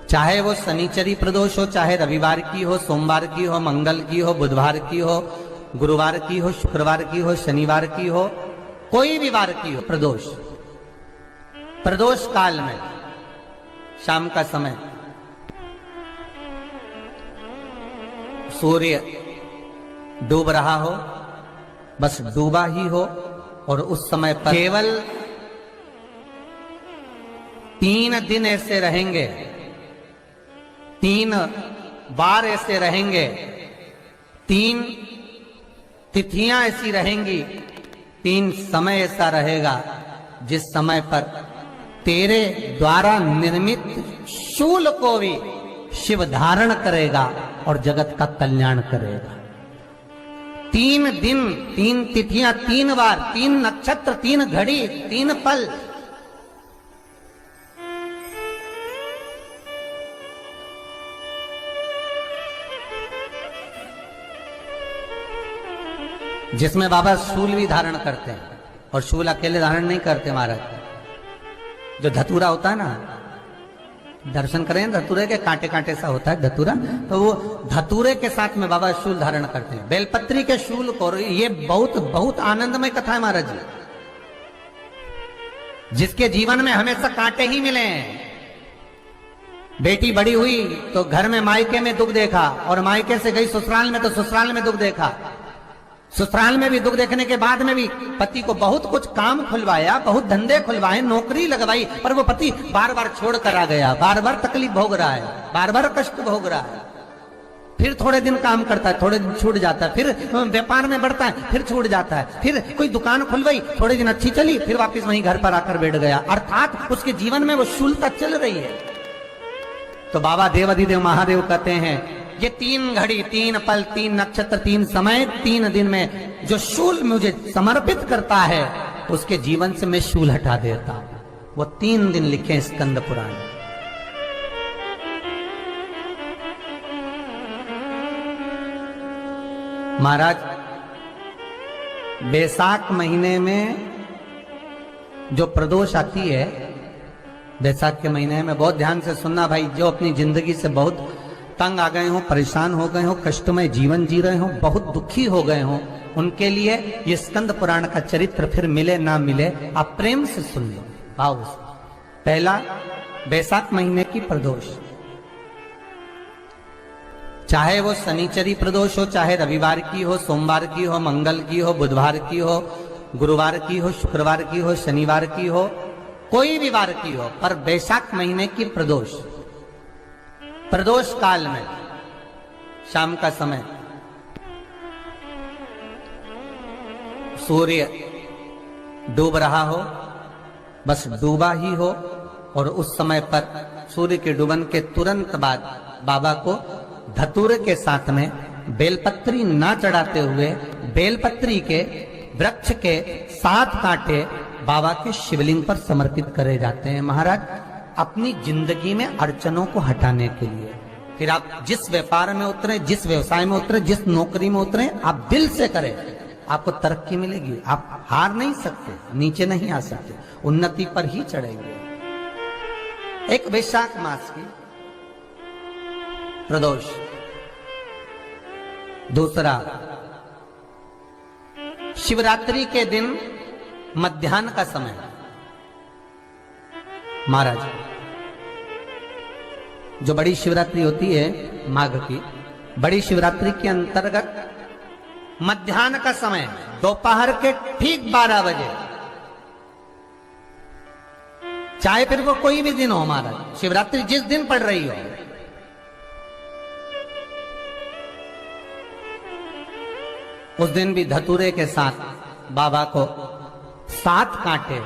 चाहे वो शनिचरी प्रदोष हो, चाहे रविवार की हो, सोमवार की हो, मंगल की हो, बुधवार की हो, गुरुवार की हो, शुक्रवार की हो, शनिवार की हो, कोई भी वार की हो, प्रदोष काल में शाम का समय सूर्य डूब रहा हो, बस डूबा ही हो, और उस समय पर केवल 3 दिन ऐसे रहेंगे, 3 बार ऐसे रहेंगे, 3 तिथियां ऐसी रहेंगी, 3 समय ऐसा रहेगा जिस समय पर तेरे द्वारा निर्मित शूल को भी शिव धारण करेगा और जगत का कल्याण करेगा। 3 दिन, 3 तिथियां, 3 बार, 3 नक्षत्र, 3 घड़ी, 3 पल। जिसमें बाबा शूल भी धारण करते हैं, और शूल अकेले धारण नहीं करते महाराज। जो धतूरा होता है ना, दर्शन करें धतूरे के, कांटे कांटे सा होता है धतूरा, तो वो धतूरे के साथ में बाबा शूल धारण करते हैं। बेलपत्री के शूल को, ये बहुत बहुत आनंदमय कथा है महाराज जी। जिसके जीवन में हमेशा कांटे ही मिले हैं। बेटी बड़ी हुई तो घर में मायके में दुख देखा, और मायके से गई ससुराल में तो ससुराल में दुख देखा। ससुराल में भी दुख देखने के बाद में भी पति को बहुत कुछ काम खुलवाया, बहुत धंधे खुलवाए, नौकरी लगवाई, पर वो पति बार बार छोड़ कर आ गया, बार बार तकलीफ भोग रहा है, बार बार कष्ट भोग रहा है। फिर थोड़े दिन काम करता है, थोड़े दिन छूट जाता है, फिर व्यापार में बढ़ता है, फिर छूट जाता है, फिर कोई दुकान खुलवाई, थोड़े दिन अच्छी चली, फिर वापस वहीं घर पर आकर बैठ गया। अर्थात उसके जीवन में वो शूलता चल रही है। तो बाबा देवाधिदेव महादेव कहते हैं, ये 3 घड़ी, 3 पल, 3 नक्षत्र, 3 समय, 3 दिन में जो शूल मुझे समर्पित करता है, उसके जीवन से मैं शूल हटा देता हूं। वो 3 दिन लिखे स्कंद पुराण। महाराज, बैसाख महीने में जो प्रदोष आती है, बैसाख के महीने में बहुत ध्यान से सुनना भाई, जो अपनी जिंदगी से बहुत तंग आ गए हो, परेशान हो गए हो, कष्टमय जीवन जी रहे हो, बहुत दुखी हो गए हो, उनके लिए ये स्कंद पुराण का चरित्र फिर मिले ना मिले, आप प्रेम से सुन लो भाव से। पहला, बैसाख महीने की प्रदोष, चाहे वो शनिचरी प्रदोष हो, चाहे रविवार की हो, सोमवार की हो, मंगल की हो, बुधवार की हो, गुरुवार की हो, शुक्रवार की हो, शनिवार की हो, कोई भी वार की हो, पर बैसाख महीने की प्रदोष, प्रदोष काल में शाम का समय सूर्य डूब रहा हो, बस डूबा ही हो, और उस समय पर सूर्य के डूबन के तुरंत बाद बाबा को धतूरे के साथ में बेलपत्री ना चढ़ाते हुए, बेलपत्री के वृक्ष के 7 कांटे बाबा के शिवलिंग पर समर्पित करे जाते हैं महाराज, अपनी जिंदगी में अड़चनों को हटाने के लिए। फिर आप जिस व्यापार में उतरे, जिस व्यवसाय में उतरे, जिस नौकरी में उतरे, आप दिल से करें, आपको तरक्की मिलेगी। आप हार नहीं सकते, नीचे नहीं आ सकते, उन्नति पर ही चढ़ेंगे। एक वैशाख मास की प्रदोष। दूसरा, शिवरात्रि के दिन मध्याह्न का समय महाराज, जो बड़ी शिवरात्रि होती है माघ की, बड़ी शिवरात्रि के अंतर्गत मध्याह्न का समय, दोपहर के ठीक 12 बजे, चाहे फिर वो कोई भी दिन हो महाराज, शिवरात्रि जिस दिन पड़ रही हो, उस दिन भी धतूरे के साथ बाबा को 7 कांटे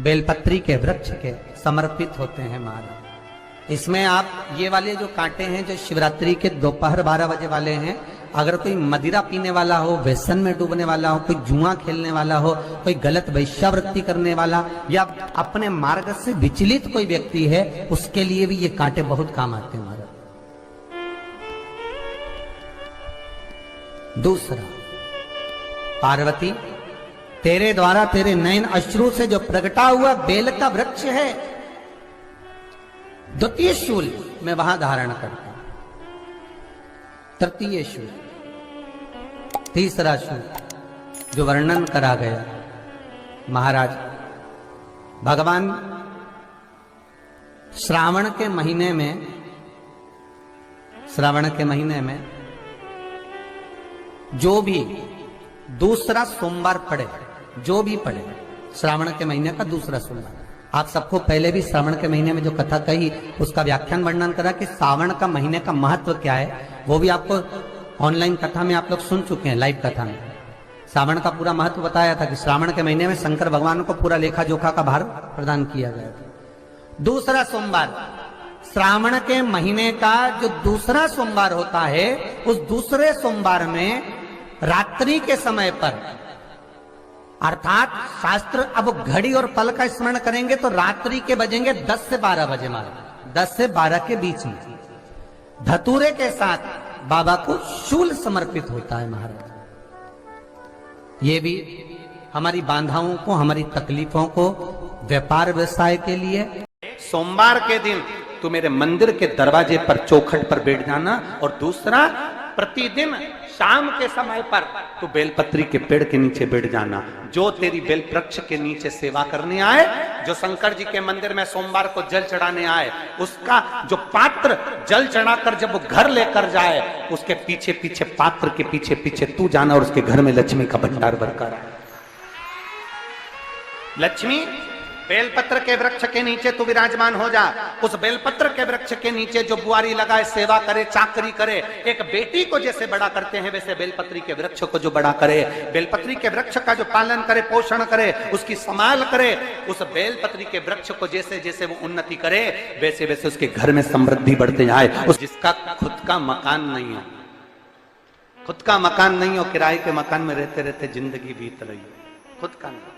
बेलपत्री के वृक्ष के समर्पित होते हैं महाराज। इसमें आप ये वाले जो कांटे हैं, जो शिवरात्रि के दोपहर 12 बजे वाले हैं, अगर कोई मदिरा पीने वाला हो, व्यसन में डूबने वाला हो, कोई जुआ खेलने वाला हो, कोई गलत वैश्यावृत्ति करने वाला, या अपने मार्ग से विचलित कोई व्यक्ति है, उसके लिए भी ये कांटे बहुत काम आते हैं महाराज। दूसरा, पार्वती, तेरे द्वारा तेरे नयन अश्रु से जो प्रगटा हुआ बेल का वृक्ष है, द्वितीय शूल मैं वहां धारण करता हूं, तृतीय शूल, तीसरा शूल जो वर्णन करा गया महाराज भगवान श्रावण के महीने में जो भी दूसरा सोमवार पड़े, जो भी पड़े श्रावण के महीने का दूसरा सोमवार, आप सबको पहले भी श्रावण के महीने में जो कथा कही उसका व्याख्यान वर्णन करा कि श्रावण का महीने का महत्व क्या है, वो भी आपको ऑनलाइन कथा में आप लोग सुन चुके हैं, लाइव कथा में श्रावण का पूरा महत्व बताया था कि श्रावण के महीने में शंकर भगवान को पूरा लेखा जोखा का भार प्रदान किया गया था। दूसरा सोमवार, श्रावण के महीने का जो दूसरा सोमवार होता है, उस दूसरे सोमवार में रात्रि के समय पर, अर्थात शास्त्र अब घड़ी और पल का स्मरण करेंगे तो रात्रि के बजेंगे 10 से 12 बजे, मारे 10 से 12 के बीच में धतूरे के साथ बाबा को शूल समर्पित होता है महाराज। ये भी हमारी बाधाओं को, हमारी तकलीफों को, व्यापार व्यवसाय के लिए। सोमवार के दिन तू मेरे मंदिर के दरवाजे पर चौखट पर बैठ जाना, और दूसरा प्रतिदिन शाम के समय पर तू बेलपत्री के पेड़ के नीचे बैठ जाना। जो तेरी बेल वृक्ष के नीचे सेवा करने आए, जो शंकर जी के मंदिर में सोमवार को जल चढ़ाने आए, उसका जो पात्र जल चढ़ाकर जब वो घर लेकर जाए, उसके पीछे पीछे, पात्र के पीछे पीछे तू जाना और उसके घर में लक्ष्मी का भंडार भरकर आए। लक्ष्मी बेलपत्र के वृक्ष के नीचे तू विराजमान हो जा। उस बेलपत्र के वृक्ष के नीचे जो बुआरी लगाए, सेवा करे, चाकरी करे, एक बेटी को जैसे बड़ा करते हैं वैसे बेलपत्री के वृक्ष को जो बड़ा करे, बेलपत्री के वृक्ष का जो पालन करे, पोषण करे, उसकी संभाल करे, उस बेलपत्री के वृक्ष को जैसे जैसे वो उन्नति करे, वैसे वैसे उसके घर में समृद्धि बढ़ते जाए। उस जिसका खुद का मकान नहीं हो, खुद का मकान नहीं हो, किराए के मकान में रहते रहते जिंदगी बीत रही हो, खुद का नहीं,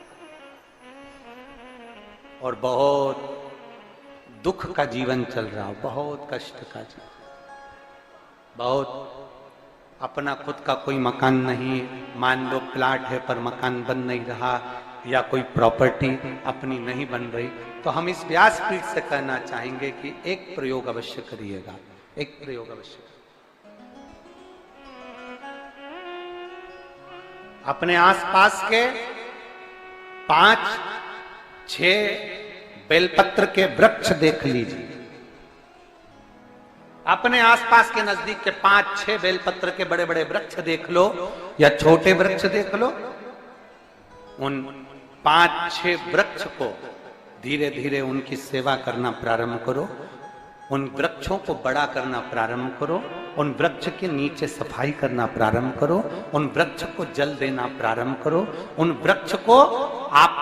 और बहुत दुख का जीवन चल रहा हो, बहुत कष्ट का जीवन, बहुत अपना खुद का कोई मकान नहीं, मान लो प्लाट है पर मकान बन नहीं रहा, या कोई प्रॉपर्टी अपनी नहीं बन रही, तो हम इस व्यासपीठ से कहना चाहेंगे कि एक प्रयोग अवश्य करिएगा, एक प्रयोग अवश्य। अपने आसपास के 5-6 बेलपत्र के वृक्ष देख लीजिए, अपने आसपास के नजदीक के 5-6 बेलपत्र के बड़े बड़े वृक्ष देख लो या छोटे वृक्ष देख लो। उन 5-6 वृक्ष को धीरे धीरे उनकी सेवा करना प्रारंभ करो, उन वृक्षों को बड़ा करना प्रारंभ करो, उन वृक्ष के नीचे सफाई करना प्रारंभ करो, उन वृक्ष को जल देना प्रारंभ करो, उन वृक्ष को आप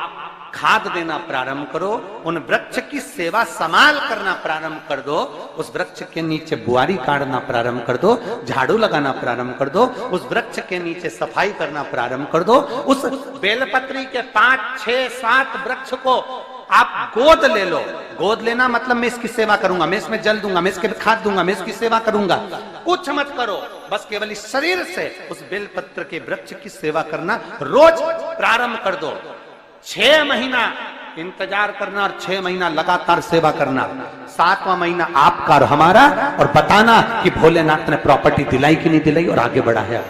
खाद देना प्रारंभ करो, उन वृक्ष की सेवा संभाल करना प्रारंभ कर दो, उस वृक्ष के नीचे बुआरी काटना प्रारंभ कर दो, झाड़ू लगाना प्रारंभ कर दो, उस वृक्ष के नीचे सफाई करना प्रारंभ कर दो। उस बेलपत्री के 5-6-7 वृक्ष को आप गोद ले लो। गोद लेना मतलब मैं इसकी सेवा करूंगा, मैं इसमें जल दूंगा, मैं इसके खाद दूंगा, मैं इसकी सेवा करूंगा, कुछ मत करो, बस केवल इस शरीर से उस बेलपत्र के वृक्ष की सेवा करना रोज प्रारंभ कर दो। 6 महीना इंतजार करना और 6 महीना लगातार सेवा करना, 7वां महीना आपका और हमारा, और बताना कि भोलेनाथ ने प्रॉपर्टी दिलाई कि नहीं दिलाई और आगे बढ़ाया।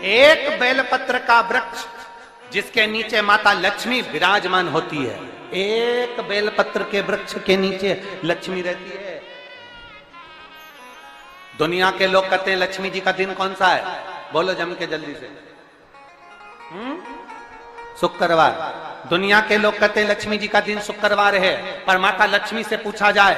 एक बेलपत्र का वृक्ष जिसके नीचे माता लक्ष्मी विराजमान होती है, एक बेलपत्र के वृक्ष के नीचे लक्ष्मी रहती है। दुनिया के लोग कहते हैं लक्ष्मी जी का दिन कौन सा है, बोलो जम के जल्दी से। शुक्रवार। दुनिया के लोग कहते हैं लक्ष्मी जी का दिन शुक्रवार है, पर माता लक्ष्मी से पूछा जाए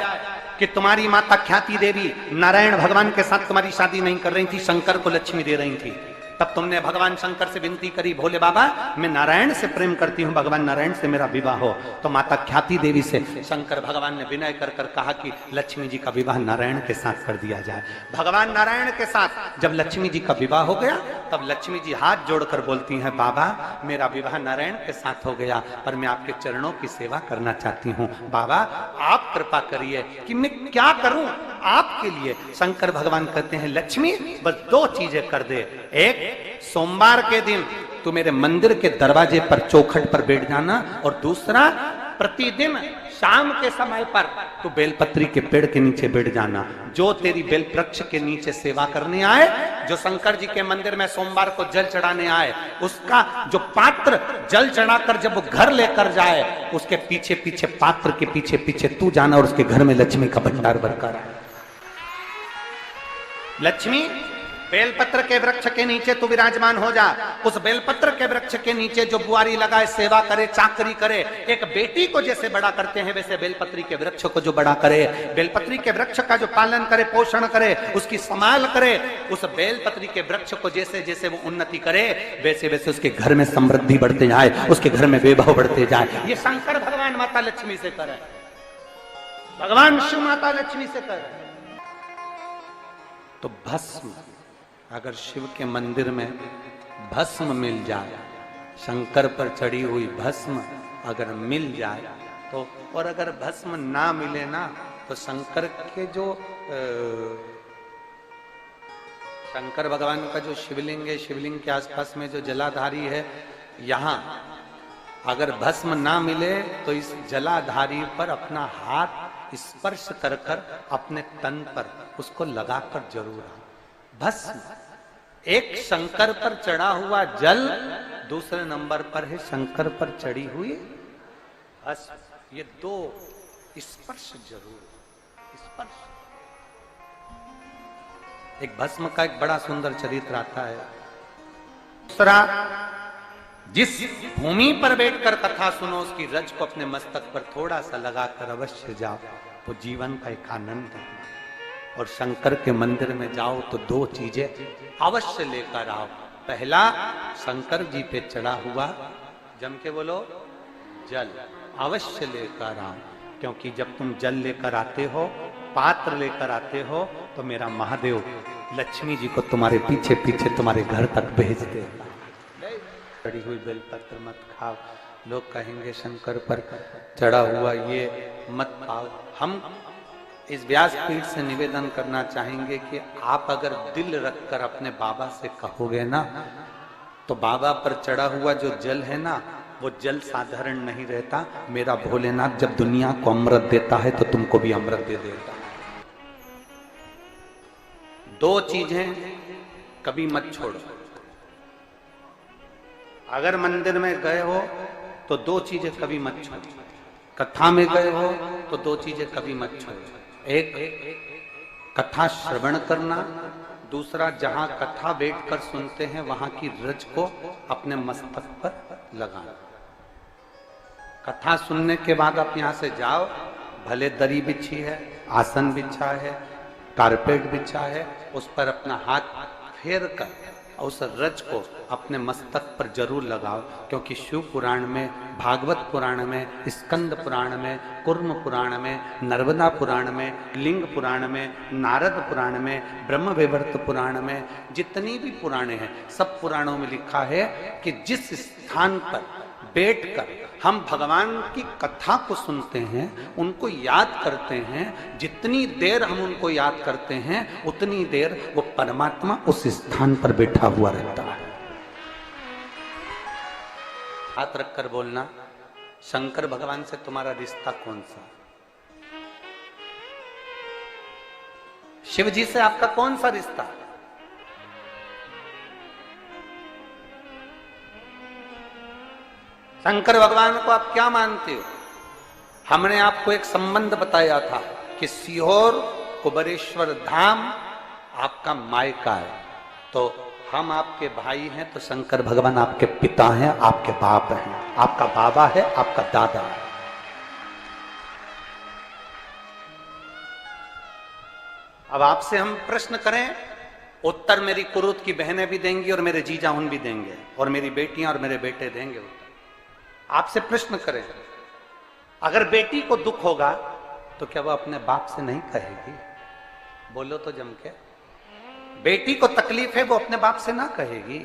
कि तुम्हारी माता ख्याति देवी नारायण भगवान के साथ तुम्हारी शादी नहीं कर रही थी, शंकर को लक्ष्मी दे रही थी, तब तुमने भगवान शंकर से विनती करी, भोले बाबा मैं नारायण से प्रेम करती हूँ, भगवान नारायण से मेरा विवाह हो। तो माता ख्याति देवी से शंकर भगवान ने विनय कर कर कहा कि लक्ष्मी जी का विवाह नारायण के साथ कर दिया जाए। भगवान नारायण के साथ जब लक्ष्मी जी का विवाह हो गया, तब लक्ष्मी जी हाथ जोड़कर बोलती हैं, बाबा मेरा विवाह नारायण के साथ हो गया, पर मैं आपके चरणों की सेवा करना चाहती हूँ, बाबा आप कृपा करिए कि मैं क्या करूं आपके लिए। शंकर भगवान कहते हैं लक्ष्मी बस 2 चीजें कर दे, एक सोमवार के दिन तू मेरे मंदिर के दरवाजे पर चौखट पर बैठ जाना, और दूसरा प्रतिदिन शाम के समय पर तू बेलपत्री के पेड़ के नीचे बैठ जाना। जो तेरी बेल वृक्ष के नीचे सेवा करने आए, जो शंकर जी के मंदिर में सोमवार को जल चढ़ाने आए, उसका जो पात्र जल चढ़ाकर जब वो घर लेकर जाए, उसके पीछे पीछे, पात्र के पीछे पीछे तू जाना और उसके घर में लक्ष्मी का भंडार भरकर आए। लक्ष्मी बेलपत्र के वृक्ष के नीचे तू विराजमान हो जा। उस बेलपत्र के वृक्ष के नीचे जो बुआरी लगाए, सेवा करे, चाकरी करे, एक बेटी को जैसे बड़ा करते हैं वैसे बेलपत्री के वृक्ष को जो बड़ा करे, बेलपत्री के वृक्ष का जो पालन करे, पोषण करे, उसकी संभाल करे, उस बेलपत्री के वृक्ष को जैसे जैसे वो उन्नति करे, वैसे वैसे उसके घर में समृद्धि बढ़ते जाए, उसके घर में वैभव बढ़ते जाए। ये शंकर भगवान माता लक्ष्मी से करे, भगवान शिव माता लक्ष्मी से करे। तो भस्म, अगर शिव के मंदिर में भस्म मिल जाए, शंकर पर चढ़ी हुई भस्म अगर मिल जाए तो, और अगर भस्म ना मिले ना, तो शंकर के जो शंकर भगवान का जो शिवलिंग है, शिवलिंग के आसपास में जो जलाधारी है, यहां अगर भस्म ना मिले तो इस जलाधारी पर अपना हाथ स्पर्श कर कर अपने तन पर उसको लगाकर जरूर। भस्म एक शंकर पर चढ़ा हुआ जल, दूसरे नंबर पर है शंकर पर चढ़ी हुई भस्म। ये दो स्पर्श जरूर, स्पर्श। एक भस्म का एक बड़ा सुंदर चरित्र आता है। दूसरा, जिस भूमि पर बैठकर कथा सुनो, उसकी रज को अपने मस्तक पर थोड़ा सा लगाकर अवश्य जाओ, तो जीवन का एक आनंद है। और शंकर के मंदिर में जाओ तो दो चीजें अवश्य लेकर आओ। पहला, शंकर जी पे चढ़ा हुआ, जम के बोलो, जल अवश्य लेकर आओ, क्योंकि जब तुम जल लेकर आते हो, पात्र लेकर आते हो, तो मेरा महादेव लक्ष्मी जी को तुम्हारे पीछे पीछे तुम्हारे घर तक भेज देगा। चढ़ी हुई बेलपत्र मत खाओ, लोग कहेंगे शंकर पर चढ़ा हुआ ये मत पाओ। हम इस व्यासपीठ से निवेदन करना चाहेंगे कि आप अगर दिल रखकर अपने बाबा से कहोगे ना, तो बाबा पर चढ़ा हुआ जो जल है ना, वो जल साधारण नहीं रहता। मेरा भोलेनाथ जब दुनिया को अमृत देता है तो तुमको भी अमृत दे देता है। दो चीजें कभी मत छोड़ो। अगर मंदिर में गए हो तो दो चीजें कभी मत छोड़ो। कथा में गए हो तो दो चीजें कभी मत छोड़ो। एक, कथा श्रवण करना, दूसरा जहां कथा बैठकर सुनते हैं वहां की रज को अपने मस्तक पर लगाना। कथा सुनने के बाद आप यहां से जाओ, भले दरी बिछी है, आसन बिछा है, कारपेट बिछा है, उस पर अपना हाथ फेर कर उस रज को अपने मस्तक पर जरूर लगाओ। क्योंकि शिव पुराण में, भागवत पुराण में, स्कंद पुराण में, कुर्म पुराण में, नर्मदा पुराण में, लिंग पुराण में, नारद पुराण में, ब्रह्म वैवर्त पुराण में, जितनी भी पुराणे हैं, सब पुराणों में लिखा है कि जिस स्थान पर बैठकर हम भगवान की कथा को सुनते हैं, उनको याद करते हैं, जितनी देर हम उनको याद करते हैं, उतनी देर वो परमात्मा उस स्थान पर बैठा हुआ रहता है। हाथ रखकर बोलना, शंकर भगवान से तुम्हारा रिश्ता कौन सा? शिव जी से आपका कौन सा रिश्ता? शंकर भगवान को आप क्या मानते हो? हमने आपको एक संबंध बताया था कि सीहोर कुबेरेश्वर धाम आपका मायका है, तो हम आपके भाई हैं, तो शंकर भगवान आपके पिता हैं, आपके बाप हैं, आपका बाबा है, आपका दादा है। अब आपसे हम प्रश्न करें, उत्तर मेरी कुरुत की बहनें भी देंगी और मेरे जीजा उन भी देंगे, और मेरी बेटियां और मेरे बेटे देंगे उत्तर। आपसे प्रश्न करें, अगर बेटी को दुख होगा तो क्या वो अपने बाप से नहीं कहेगी? बोलो तो जम के। बेटी को तकलीफ है, वो अपने बाप से ना कहेगी।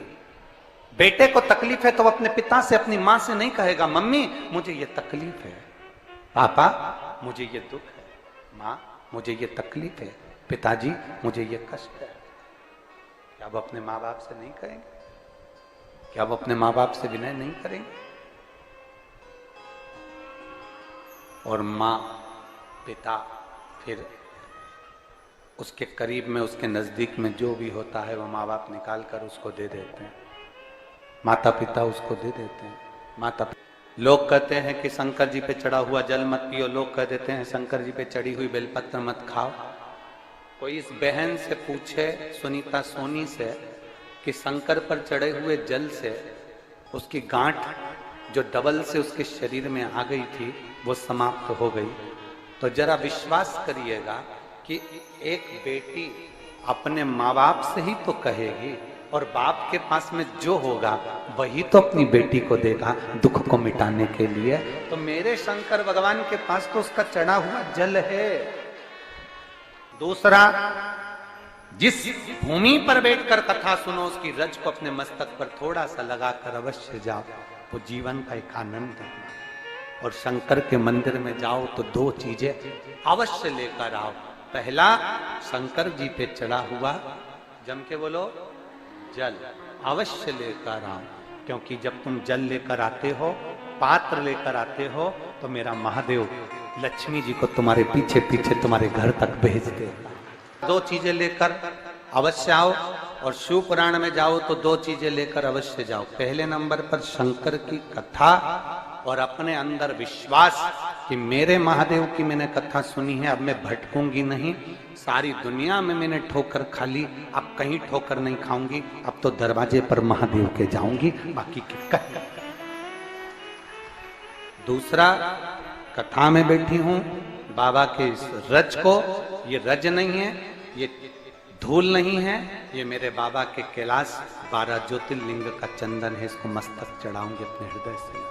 बेटे को तकलीफ है तो वो अपने पिता से, अपनी मां से नहीं कहेगा, मम्मी मुझे ये तकलीफ है, पापा मुझे ये दुख है, मां मुझे ये तकलीफ है, पिताजी मुझे ये कष्ट है। क्या वो अपने माँ बाप से नहीं कहेंगे? क्या वो अपने माँ बाप से विनय नहीं करेंगे? और माँ, पिता, फिर उसके करीब में, उसके नजदीक में जो भी होता है वो माँ बाप निकाल कर उसको दे देते हैं, माता पिता उसको दे देते हैं। माता लोग कहते हैं कि शंकर जी पे चढ़ा हुआ जल मत पियो, लोग कह देते हैं शंकर जी पे चढ़ी हुई बेलपत्र मत खाओ। कोई इस बहन से पूछे, सुनीता सोनी से, कि शंकर पर चढ़े हुए जल से उसकी गांठ जो डबल से उसके शरीर में आ गई थी वो समाप्त हो गई, तो जरा विश्वास करिएगा कि एक बेटी अपने माँ बाप से ही तो कहेगी, और बाप के पास में जो होगा वही तो अपनी बेटी को देगा दुख को मिटाने के लिए। तो मेरे शंकर भगवान के पास तो उसका चढ़ा हुआ जल है। दूसरा, जिस भूमि पर बैठकर कथा सुनो उसकी रज को अपने मस्तक पर थोड़ा सा लगाकर अवश्य जाओ, वो जीवन का एक आनंद है। और शंकर के मंदिर में जाओ तो दो चीजें अवश्य लेकर आओ। पहला, शंकर जी पे चढ़ा हुआ, जम के बोलो, जल अवश्य लेकर आओ, क्योंकि जब तुम जल लेकर आते हो, पात्र लेकर आते हो, तो मेरा महादेव लक्ष्मी जी को तुम्हारे पीछे पीछे तुम्हारे घर तक भेज दे। दो चीजें लेकर अवश्य आओ। और शिव पुराण में जाओ तो दो चीजें लेकर अवश्य जाओ। पहले नंबर पर शंकर की कथा और अपने अंदर विश्वास कि मेरे महादेव की मैंने कथा सुनी है, अब मैं भटकूंगी नहीं। सारी दुनिया में मैंने ठोकर खा ली, अब कहीं ठोकर नहीं खाऊंगी, अब तो दरवाजे पर महादेव के जाऊंगी, बाकी की दूसरा, कथा में बैठी हूं बाबा के इस रज को, ये रज नहीं है, ये धूल नहीं है, ये मेरे बाबा के कैलाश 12 ज्योतिर्लिंग का चंदन है, इसको मस्तक चढ़ाऊंगी अपने हृदय से।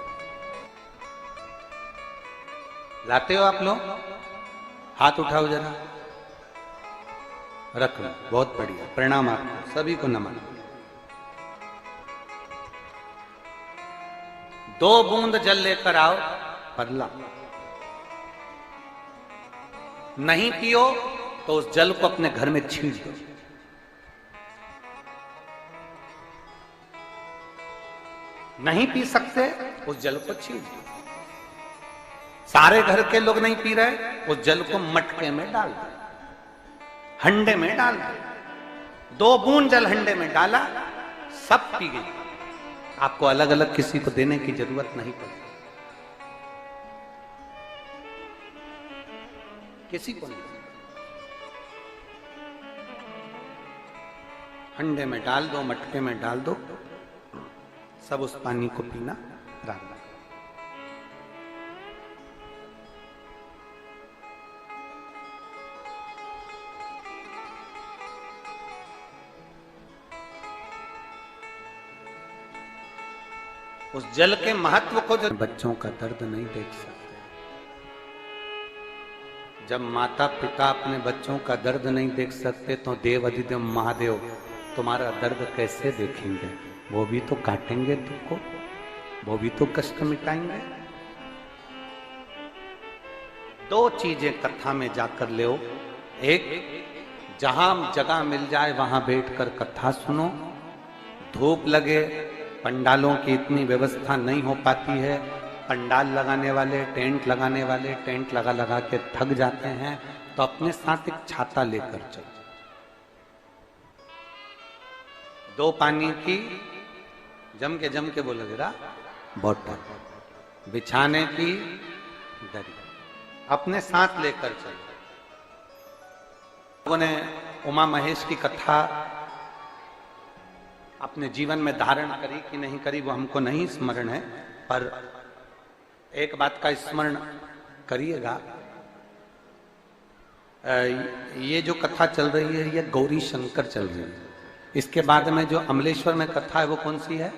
लाते हो आप लोग? हाथ उठाओ जरा, रख लो, बहुत बढ़िया, प्रणाम आपको, सभी को नमन। 2 बूंद जल लेकर आओ, पगला नहीं पियो तो उस जल को अपने घर में छींट दो। नहीं पी सकते, उस जल को छींट दो। सारे घर के लोग नहीं पी रहे, उस जल को मटके में डाल दो, हंडे में डाल दो। 2 बूंद जल हंडे में डाला, सब पी गई। आपको अलग अलग किसी को देने की जरूरत नहीं पड़ी, किसी को नहीं। हंडे में डाल दो, मटके में डाल दो, सब उस पानी को पीना रात। उस जल के महत्व को जो बच्चों का दर्द नहीं देख सकते, जब माता पिता अपने बच्चों का दर्द नहीं देख सकते तो देव अधिदेव महादेव तुम्हारा दर्द कैसे देखेंगे? वो भी तो काटेंगे तुमको, वो भी तो कष्ट मिटाएंगे। 2 चीजें कथा में जाकर ले। एक, जहां जगह मिल जाए वहां बैठकर कथा सुनो। धूप लगे, पंडालों की इतनी व्यवस्था नहीं हो पाती है, पंडाल लगाने वाले, टेंट लगाने वाले टेंट लगा लगा के थक जाते हैं, तो अपने साथ एक छाता लेकर चलो। 2 पानी की जम के बोलो जरा, बोतल, बिछाने की दरी अपने साथ लेकर चलो। लोगों ने उमा महेश की कथा अपने जीवन में धारण करी कि नहीं करी वो हमको नहीं स्मरण है, पर एक बात का स्मरण करिएगा, ये जो कथा चल रही है ये गौरी शंकर चल रही है। इसके बाद में जो अमलेश्वर में कथा है वो कौन सी है?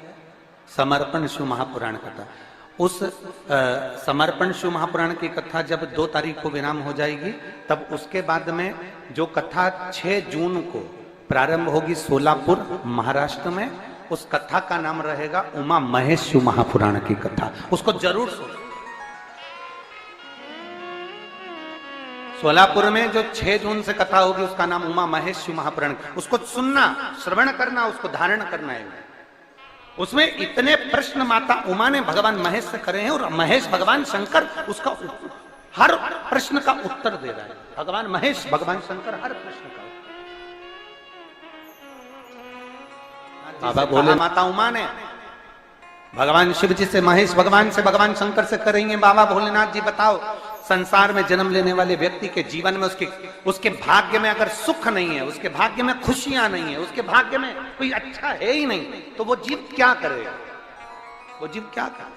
समर्पण शिव महापुराण कथा। उस समर्पण शिव महापुराण की कथा जब 2 तारीख को विराम हो जाएगी, तब उसके बाद में जो कथा 6 जून को प्रारंभ होगी सोलापुर महाराष्ट्र में, उस कथा का नाम रहेगा उमा महेश शिव महापुराण की कथा। उसको जरूर सुनो। सोलापुर में जो 6 जून से कथा होगी उसका नाम उमा महेश शिव महापुराण, उसको सुनना, श्रवण करना, उसको धारण करना है। उसमें इतने प्रश्न माता उमा ने भगवान महेश से करे हैं और महेश भगवान शंकर उसका हर प्रश्न का उत्तर दे रहा है। भगवान महेश भगवान शंकर हर प्रश्न का बाबा बोले माता उमा ने भगवान शिव जी से, महेश भगवान से, भगवान शंकर से करेंगे, बाबा भोलेनाथ जी बताओ, संसार में जन्म लेने वाले व्यक्ति के जीवन में उसके भाग्य में अगर सुख नहीं है, उसके भाग्य में खुशियां नहीं है, उसके भाग्य में कोई अच्छा है ही नहीं, तो वो जीव क्या करेगा? वो जीव क्या करेगा?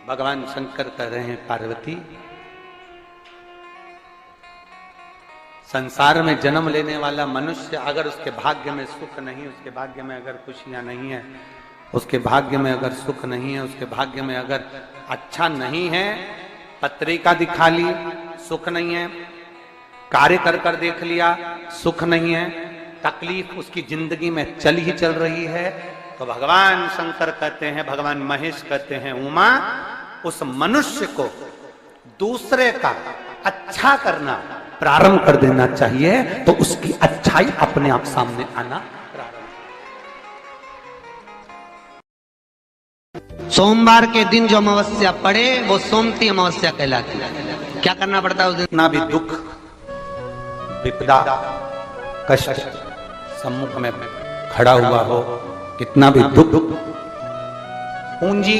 भगवान शंकर कह रहे हैं पार्वती, संसार में जन्म लेने वाला मनुष्य अगर उसके भाग्य में सुख नहीं, उसके भाग्य में अगर खुशियां नहीं है, उसके भाग्य में अगर सुख नहीं है, उसके भाग्य में अगर अच्छा नहीं है, पत्रिका दिखा ली सुख नहीं है, कार्य कर कर देख लिया सुख नहीं है, तकलीफ उसकी जिंदगी में चल ही चल रही है, तो भगवान शंकर कहते हैं, भगवान महेश कहते हैं, उमा उस मनुष्य को दूसरे का अच्छा करना प्रारंभ कर देना चाहिए, तो उसकी अच्छाई अपने आप सामने आना प्रारंभ। सोमवार के दिन जो अमावस्या पड़े वो सोमती अमावस्या कहलाती है। क्या करना पड़ता है उस दिन? कितना भी दुख विपदा कष्ट सम्मुख में खड़ा हुआ हो, कितना भी दुख, पूंजी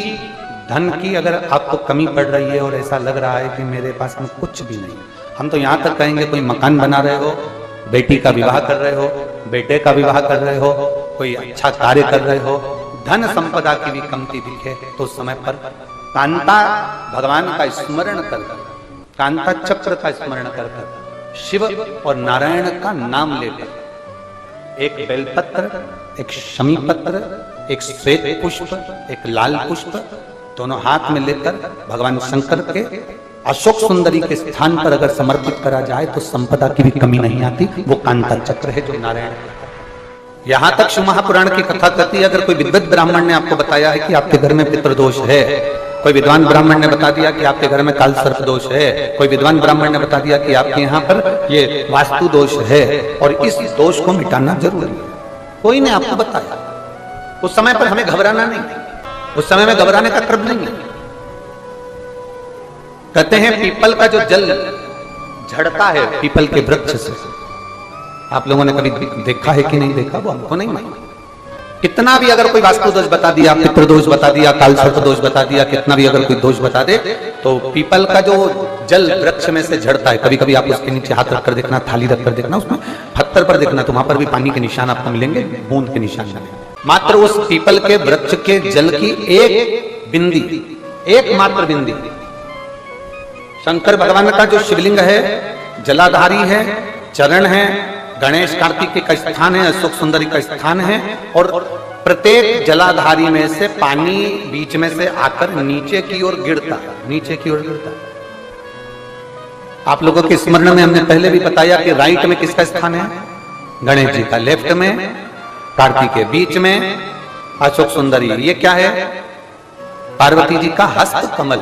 धन की अगर आपको कमी पड़ रही है और ऐसा लग रहा है कि मेरे पास में कुछ भी नहीं, हम तो यहां तक कहेंगे कोई मकान बना रहे हो, बेटी का विवाह कर रहे हो, बेटे का विवाह कर रहे हो, कोई अच्छा कार्य कर रहे हो, धन संपदा की भी कमती दिखे, तो उस समय पर कांता भगवान का स्मरण कर, कांता चक्र का स्मरण कर, शिव और नारायण का नाम लेकर, एक बेलपत्र, एक शमी पत्र, एक श्वेत पुष्प, एक लाल पुष्प दोनों हाथ में लेकर भगवान शंकर के अशोक सुंदरी के स्थान पर अगर समर्पित करा जाए तो संपदा की भी कमी नहीं आती। वो कांता चक्र है जो नारायण। यहां तक शिव महापुराण की कथा कहती है, अगर कोई विद्वत ब्राह्मण ने आपको बताया है कि आपके घर में पितृदोष है, कोई विद्वान ब्राह्मण ने बता दिया कि आपके घर में काल सर्प दोष है, कोई विद्वान ब्राह्मण ने बता दिया कि आपके यहाँ पर ये वास्तु दोष है और इस दोष को मिटाना जरूरी है, कोई ने आपको बताया, उस समय पर हमें घबराना नहीं, उस समय में घबराने का क्रम नहीं है। कहते हैं पीपल का जो जल झड़ता है पीपल के वृक्ष से, आप लोगों ने कभी देखा है कि नहीं देखा, वो हमको नहीं मालूम। कितना भी अगर कोई वास्तु दोष बता दिया, पितृदोष बता दिया, काल सर्प दोष बता दिया, कितना भी अगर कोई दोष बता दे, तो पीपल का जो जल वृक्ष में से झड़ता है, कभी कभी आप उसके नीचे हाथ रखकर देखना, थाली रखकर देखना, उसमें पत्थर पर देखना, तो वहां पर भी पानी के निशान आपको मिलेंगे, बूंद के निशान मिलेंगे। मात्र उस पीपल के वृक्ष के जल की एक बिंदी, एकमात्र बिंदी, शंकर भगवान का जो शिवलिंग है जलाधारी है, चरण है, गणेश कार्तिक का स्थान है, अशोक सुंदरी का स्थान है, और प्रत्येक जलाधारी में से पानी बीच में से आकर नीचे की ओर गिरता, नीचे की ओर गिरता। आप लोगों के स्मरण में हमने पहले भी बताया कि राइट में किसका स्थान है? गणेश जी का, लेफ्ट में कार्तिक के, बीच में अशोक सुंदरी। ये क्या है? पार्वती जी का हस्त कमल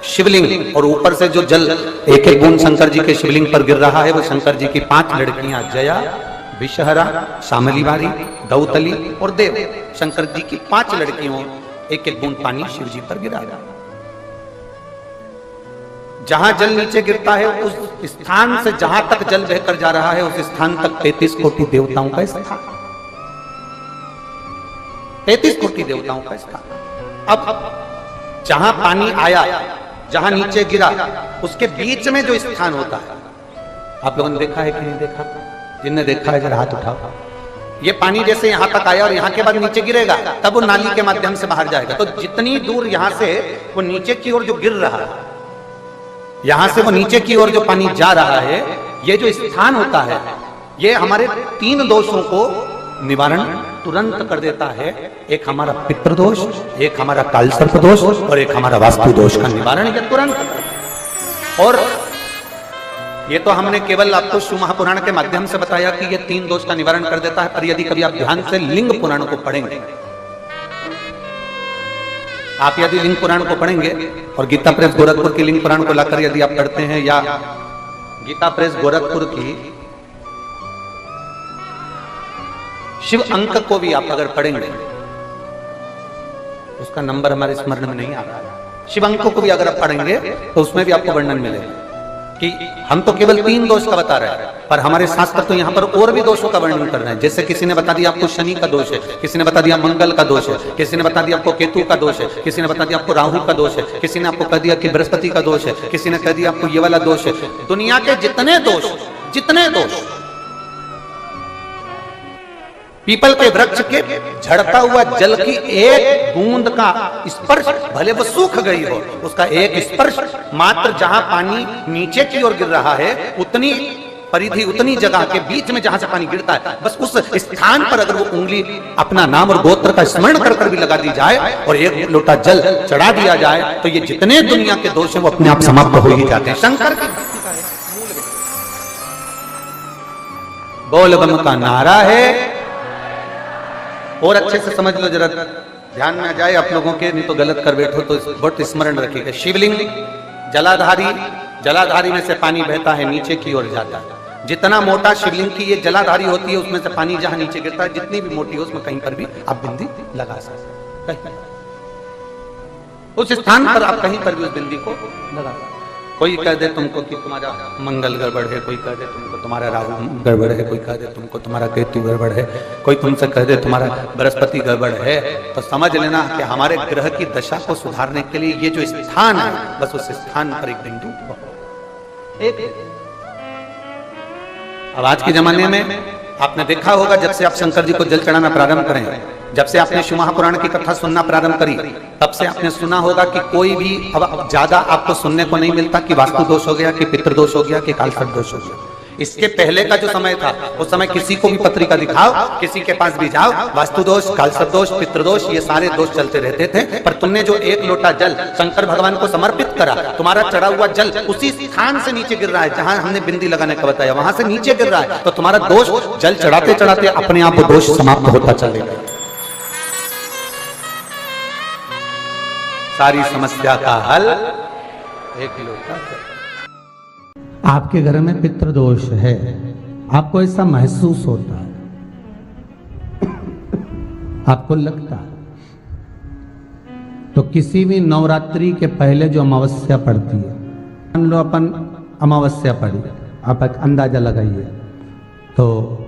शिवलिंग, और ऊपर से जो जल एक एक बूंद शंकर जी के शिवलिंग पर गिर रहा है वो शंकर जी की 5 लड़कियां, जया, विषहरा, शामलीवारी, दौतली और देव, शंकर जी की 5 लड़कियों एक एक बूंद पानी शिव जी पर गिरा रहा है। जहां जल नीचे गिरता है उस स्थान से जहां तक जल बहकर जा रहा है उस स्थान तक 33 कोटि देवताओं का स्थान, 33 कोटि देवताओं का स्थान। अब जहां पानी आया, जहां नीचे गिरा, उसके बीच में जो स्थान होता है, आप लोगों ने देखा है कि नहीं देखा? जिनने देखा है जरा हाथ उठाओ। ये पानी जैसे यहां तक आया और यहां के बाद नीचे गिरेगा, तब वो नाली के माध्यम से बाहर जाएगा। तो जितनी दूर यहां से वो नीचे की ओर जो गिर रहा है, यहां से वो नीचे की ओर जो पानी जा रहा है, ये जो स्थान होता है, ये हमारे 3 दोषों को निवारण तुरंत कर देता है। एक हमारा पितृदोष, एक हमारा काल सर्प दोष और एक हमारा वास्तु दोष का निवारण ये तुरंत। और ये तो हमने केवल आपको शिव महापुराण के माध्यम से बताया कि ये 3 दोष का निवारण कर देता है, पर यदि कभी आप ध्यान से लिंग पुराण को पढ़ेंगे, आप यदि लिंग पुराण को पढ़ेंगे और गीता प्रेस गोरखपुर की लिंग पुराण को लाकर यदि आप पढ़ते हैं, या गीता प्रेस गोरखपुर की शिव अंक को भी आप अगर पढ़ेंगे, उसका नंबर हमारे स्मरण में नहीं आ रहा है, शिव अंक को भी अगर आप पढ़ेंगे तो उसमें भी आपको वर्णन मिलेगा कि हम तो केवल 3 दोष का बता रहे हैं, पर हमारे शास्त्र तो यहाँ पर और भी दोषों का वर्णन कर रहे हैं। जैसे किसी ने बता दिया आपको शनि का दोष है, किसी ने बता दिया मंगल का दोष है, किसी ने बता दिया आपको केतु का दोष है, किसी ने बता दिया आपको राहु का दोष है, किसी ने आपको कह दिया कि बृहस्पति का दोष है, किसी ने कह दिया आपको ये वाला दोष है। दुनिया के जितने दोष पीपल के वृक्ष के झड़ता हुआ जल की एक बूंद का स्पर्श, भले वो सूख गई हो, उसका एक स्पर्श मात्र जहां पानी नीचे की ओर गिर रहा है, उतनी परिधि, उतनी जगह के बीच में जहां से पानी गिरता है, बस उस स्थान पर अगर वो उंगली अपना नाम और गोत्र का स्मरण कर भी लगा दी जाए और एक लोटा जल चढ़ा दिया जाए, तो ये जितने दुनिया के दोष हैं वो अपने आप समाप्त हो ही जाते हैं। शंकर की बोल बम का नारा है। और अच्छे से समझ लो, जरा ध्यान में आ जाए आप लोगों के, नहीं तो गलत कर बैठो तो बहुत स्मरण रखिएगा। शिवलिंग जलाधारी में से पानी बहता है, नीचे की ओर जाता है। जितना मोटा शिवलिंग की ये जलाधारी होती है, उसमें से पानी जहां नीचे गिरता है, जितनी भी मोटी हो उसमें कहीं पर भी आप बिंदी लगा सकते हैं। उस स्थान पर आप कहीं पर भी उस बिंदी को लगा सकते। कोई कह दे तुमको कि तुम्हारा मंगल गड़बड़ है, कोई कह दे तुमको तुम्हारा राहु गड़बड़ है, कोई कह दे तुमको तुम्हारा केतु गड़बड़ है, कोई तुमसे कह दे तुम्हारा बृहस्पति गड़बड़ है, तो समझ लेना कि हमारे ग्रह की दशा को सुधारने के लिए ये जो स्थान है, बस उस स्थान पर एक बिंदु एक। अब आज के जमाने में आपने देखा होगा, जब से आप शंकर जी को जल चढ़ाना प्रारंभ करें, जब से आपने शिव महापुराण की कथा सुनना प्रारंभ करी, तब से आपने सुना होगा कि कोई भी अब ज्यादा आपको सुनने को नहीं मिलता कि वास्तु दोष हो गया, कि पितृदोष हो गया, कि कालसर्प दोष हो गया। इसके पहले का जो समय था, उस समय किसी को भी पत्रिका दिखाओ, किसी के पास भी जाओ, वास्तु दोष, कालसर्प दोष, पितृदोष, ये सारे दोष चलते रहते थे। पर तुमने जो एक लोटा जल शंकर भगवान को समर्पित करा, तुम्हारा चढ़ा हुआ जल उसी स्थान से नीचे गिर रहा है जहां हमने बिंदी लगाने का बताया, वहां से नीचे गिर रहा है, तो तुम्हारा दोष जल चढ़ाते चढ़ाते अपने आप वो दोष समाप्त होता चलेगा। सारी समस्या का हल एक लोटा। आपके घर में पितृदोष है, आपको ऐसा महसूस होता है, आपको लगता है, तो किसी भी नवरात्रि के पहले जो अमावस्या पड़ती है, मान लो अपन अमावस्या पड़ी, आप एक अंदाजा लगाइए, तो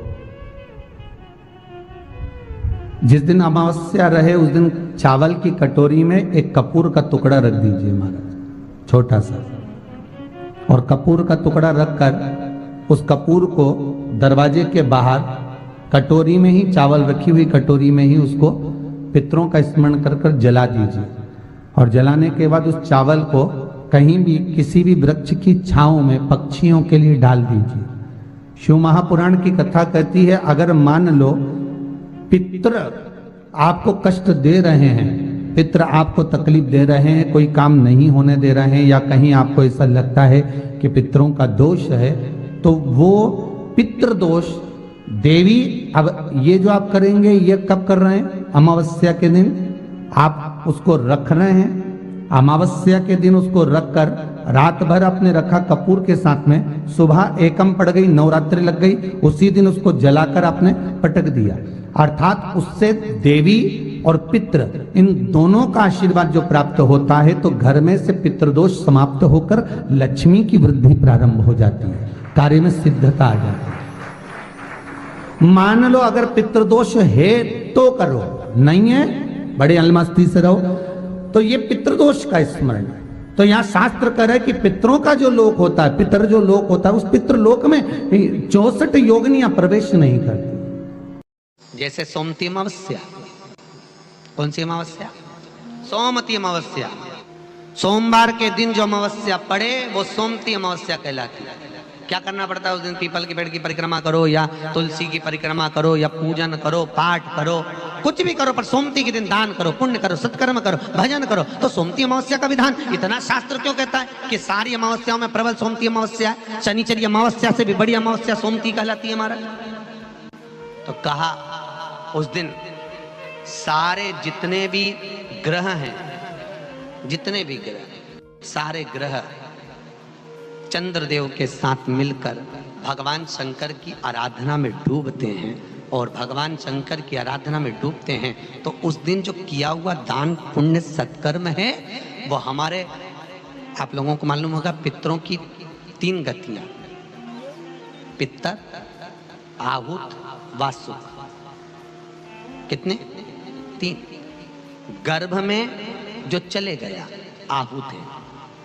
जिस दिन अमावस्या रहे उस दिन चावल की कटोरी में एक कपूर का टुकड़ा रख दीजिए महाराज, छोटा सा, और कपूर का टुकड़ा रखकर उस कपूर को दरवाजे के बाहर कटोरी में ही, चावल रखी हुई कटोरी में ही उसको पितरों का स्मरण कर कर जला दीजिए। और जलाने के बाद उस चावल को कहीं भी किसी भी वृक्ष की छांव में पक्षियों के लिए डाल दीजिए। शिव महापुराण की कथा कहती है, अगर मान लो पितृ आपको कष्ट दे रहे हैं, पितृ आपको तकलीफ दे रहे हैं, कोई काम नहीं होने दे रहे हैं, या कहीं आपको ऐसा लगता है कि पितरों का दोष है, तो वो पितृदोष देवी, अब ये जो आप करेंगे ये कब कर रहे हैं? अमावस्या के दिन आप उसको रख रहे हैं, अमावस्या के दिन उसको रखकर रात भर आपने रखा कपूर के साथ में, सुबह एकम पड़ गई, नवरात्रि लग गई, उसी दिन उसको जलाकर आपने पटक दिया। अर्थात उससे देवी और पितृ इन दोनों का आशीर्वाद जो प्राप्त होता है, तो घर में से पितृदोष समाप्त होकर लक्ष्मी की वृद्धि प्रारंभ हो जाती है, कार्य में सिद्धता आ जाती है। मान लो अगर पितृदोष है तो करो, नहीं है बड़े अलमस्ती से रहो, तो ये पितृदोष का स्मरण। तो यहाँ शास्त्र कह रहा है कि पितरों का जो लोक होता है, पितर जो लोक होता है, उस पितृलोक में 64 योगिनियां प्रवेश नहीं करती। जैसे सोमती अमावस्या, कौन सी अमावस्या? सोमती अमावस्या। सोमवार के दिन जो अमावस्या पड़े वो सोमती अमावस्या कहलाती है। क्या करना पड़ता है उस दिन? पीपल के पेड़ की परिक्रमा करो, या तुलसी की परिक्रमा करो, या पूजन करो, पाठ करो, कुछ भी करो, पर सोमती के दिन दान करो, पुण्य करो, सत्कर्म करो, भजन करो। तो सोमती अमावस्या का विधान इतना शास्त्र क्यों कहता है कि सारी अमावस्याओं में प्रबल सोमती अमावस्या है? शनिचरी अमावस्या से भी बड़ी अमावस्या सोमती कहलाती है हमारा। तो कहा उस दिन सारे जितने भी ग्रह हैं, जितने भी ग्रह, सारे ग्रह चंद्रदेव के साथ मिलकर भगवान शंकर की आराधना में डूबते हैं और भगवान शंकर की आराधना में डूबते हैं, तो उस दिन जो किया हुआ दान पुण्य सत्कर्म है वो हमारे, आप लोगों को मालूम होगा पितरों की 3 गतियां, पितर, आहुत, वासुक। कितने? 3। गर्भ में जो चले गया आहुत है,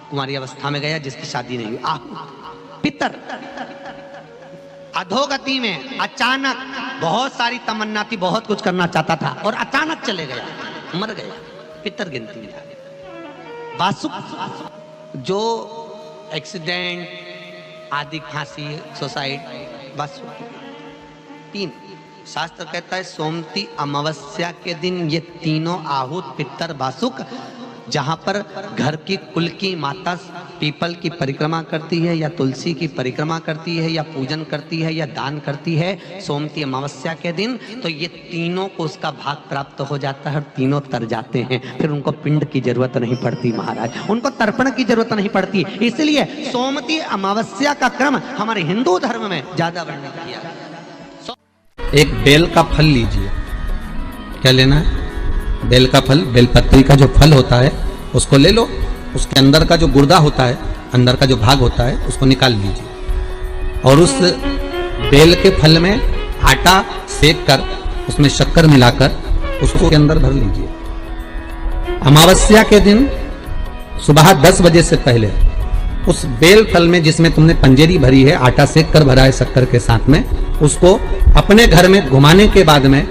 कुमारी अवस्था में गया जिसकी शादी नहीं हुई आहुत। पितर अधोगति में अचानक बहुत सारी तमन्ना थी, बहुत कुछ करना चाहता था और अचानक चले गया, मर गया, पितर गिनती में आ गया। वासुक जो एक्सीडेंट आदि, फांसी, सुसाइड, वासुक। 3 शास्त्र कहता है सोमती अमावस्या के दिन ये तीनों आहुत, पितर, वासुक, जहां पर घर की कुल की माता पीपल की परिक्रमा करती है या तुलसी की परिक्रमा करती है या पूजन करती है या दान करती है सोमती अमावस्या के दिन, तो ये तीनों को उसका भाग प्राप्त हो जाता है और तीनों तर जाते हैं। फिर उनको पिंड की जरूरत नहीं पड़ती महाराज, उनको तर्पण की जरूरत नहीं पड़ती। इसलिए सोमती अमावस्या का क्रम हमारे हिंदू धर्म में ज्यादा वर्णित किया। एक बेल का फल लीजिए। क्या लेना है? बेल का फल, बेलपत्री का जो फल होता है उसको ले लो, उसके अंदर का जो गुर्दा होता है, अंदर का जो भाग होता है उसको निकाल लीजिए और उस बेल के फल में आटा सेक कर उसमें शक्कर मिलाकर उसको के अंदर भर लीजिए। अमावस्या के दिन सुबह 10 बजे से पहले उस बेल फल में जिसमें तुमने पंजेरी भरी है, आटा सेक कर भरा है शक्कर के साथ में, उसको अपने घर में घुमाने के बाद में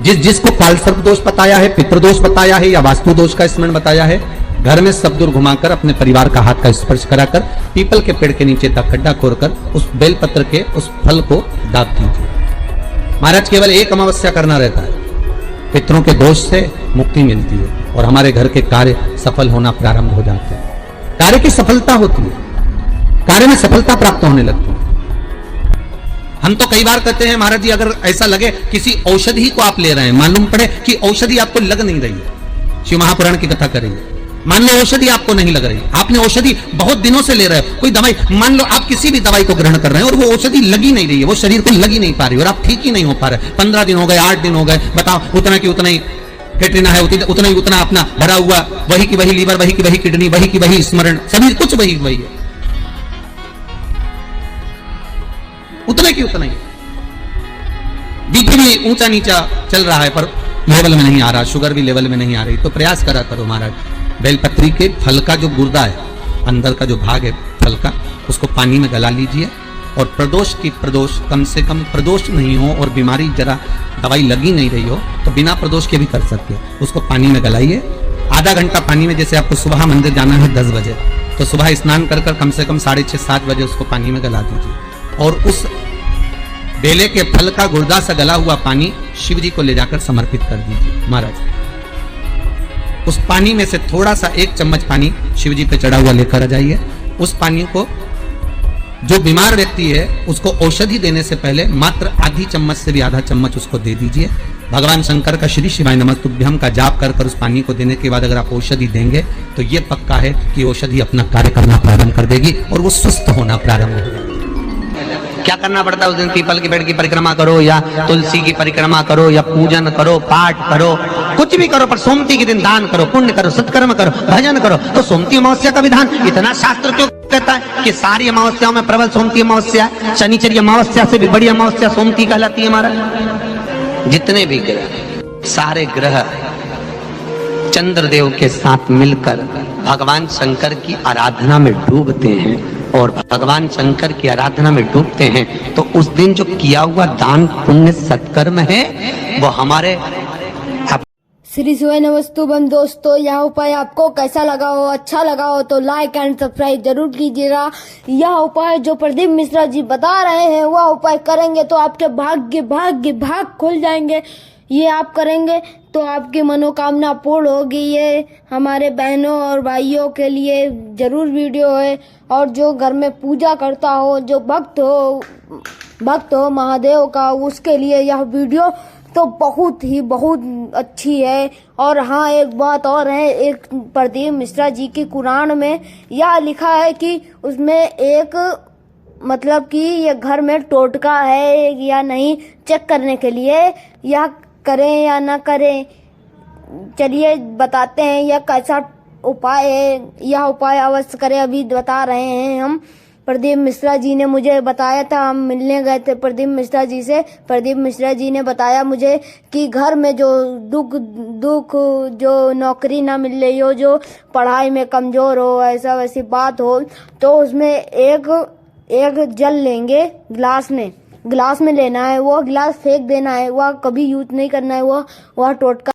जिसको कालसर्प दोष बताया है, पितृदोष बताया है या वास्तु दोष का स्मरण बताया है, घर में सब दूर घुमाकर अपने परिवार का हाथ का स्पर्श कराकर पीपल के पेड़ के नीचे तक खड्डा खोदकर उस बेल पत्र के उस फल को दाब दीजिए। महाराज केवल एक अमावस्या करना रहता है, पितरों के दोष से मुक्ति मिलती है और हमारे घर के कार्य सफल होना प्रारंभ हो जाते हैं। कार्य की सफलता होती है, कार्य में सफलता प्राप्त होने लगती है। हम तो कई बार कहते हैं महाराज जी, अगर ऐसा लगे किसी औषधि को आप ले रहे हैं, मालूम पड़े कि औषधि आपको लग नहीं रही है, शिव महापुराण की कथा करेंगे, मान लो औषधि आपको नहीं लग रही, आपने औषधि बहुत दिनों से ले रहे हो, कोई दवाई, मान लो आप किसी भी दवाई को ग्रहण कर रहे हैं और वो औषधि लगी नहीं रही है, वो शरीर को लगी नहीं पा रही और आप ठीक ही नहीं हो पा रहे, 15 दिन हो गए, 8 दिन हो गए, बताओ, उतना की उतना ही कैटरीना है, उतना ही उतना अपना भरा हुआ, वही की वही लीवर, वही की वही किडनी, वही की वही स्मरण, सभी कुछ वही वही है, उतना की उतना ही। बीपी भी ऊंचा नीचा चल रहा है पर लेवल में नहीं आ रहा, शुगर भी लेवल में नहीं आ रही, तो प्रयास करा करो महाराज, बेलपत्री के फल का जो गुर्दा है, अंदर का जो भाग है फल का, उसको पानी में गला लीजिए और प्रदोष की, प्रदोष कम से कम प्रदोष नहीं हो और बीमारी जरा दवाई लगी नहीं रही हो तो बिना प्रदोष के भी कर सकते हैं, उसको पानी में गलाइए। आधा घंटा पानी में, जैसे आपको सुबह मंदिर जाना है 10 बजे, तो सुबह स्नान कर कम से कम 6:30-7 बजे उसको पानी में गला दीजिए और उस बेले के फल का गुर्दा से गला हुआ पानी शिव जी को ले जाकर समर्पित कर दीजिए। महाराज उस पानी में से थोड़ा सा 1 चम्मच पानी शिव जी पे चढ़ा हुआ लेकर आ जाइए। उस पानी को जो बीमार व्यक्ति है उसको औषधि देने से पहले मात्र आधी चम्मच से भी आधा चम्मच उसको दे दीजिए। भगवान शंकर का श्री शिवाय नमस्तुभ्यम का जाप कर उस पानी को देने के बाद अगर आप औषधि देंगे तो ये पक्का है कि औषधि अपना कार्य करना प्रारंभ कर देगी और वो स्वस्थ होना प्रारंभ हो जाएगी। क्या करना पड़ता है उस दिन? पीपल के पेड़ की परिक्रमा करो या तुलसी की परिक्रमा करो या पूजन करो, पाठ करो, कुछ भी करो, पर सोमती के दिन दान करो, पुण्य करो, सत्कर्म करो, भजन करो। तो सोमती अमावस्या का विधान इतना शास्त्र क्यों कहता है कि सारी अमावस्याओं में प्रबल सोमती अमावस्या, शनिचरी अमावस्या से भी बड़ी अमावस्या सोमती कहलाती है। हमारा जितने भी ग्रह, सारे ग्रह चंद्रदेव के साथ मिलकर भगवान शंकर की आराधना में डूबते हैं और भगवान शंकर की आराधना में डूबते हैं तो उस दिन जो किया हुआ दान पुण्य सत्कर्म है वो हमारे। श्री शिवाय नमस्तुभ्यम। दोस्तों, यह उपाय आपको कैसा लगा हो, अच्छा लगा हो तो लाइक एंड सब्सक्राइब जरूर कीजिएगा। यह उपाय जो प्रदीप मिश्रा जी बता रहे हैं वह उपाय करेंगे तो आपके भाग खुल जाएंगे। ये आप करेंगे तो आपकी मनोकामना पूर्ण होगी। ये हमारे बहनों और भाइयों के लिए जरूर वीडियो है और जो घर में पूजा करता हो, जो भक्त हो महादेव का, उसके लिए यह वीडियो तो बहुत अच्छी है। और हाँ, एक बात और है, एक प्रदीप मिश्रा जी की कुरान में यह लिखा है कि उसमें एक मतलब कि ये घर में टोटका है या नहीं चेक करने के लिए, या करें या ना करें। चलिए बताते हैं यह कैसा उपाय है, यह उपाय अवश्य करें। अभी बता रहे हैं हम। प्रदीप मिश्रा जी ने मुझे बताया था, हम मिलने गए थे प्रदीप मिश्रा जी से। प्रदीप मिश्रा जी ने बताया मुझे कि घर में जो दुख जो नौकरी ना मिल रही हो, जो पढ़ाई में कमजोर हो, ऐसा वैसी बात हो, तो उसमें एक जल लेंगे, गिलास में लेना है, वो गिलास फेंक देना है, वह कभी यूज नहीं करना है, वह टोटका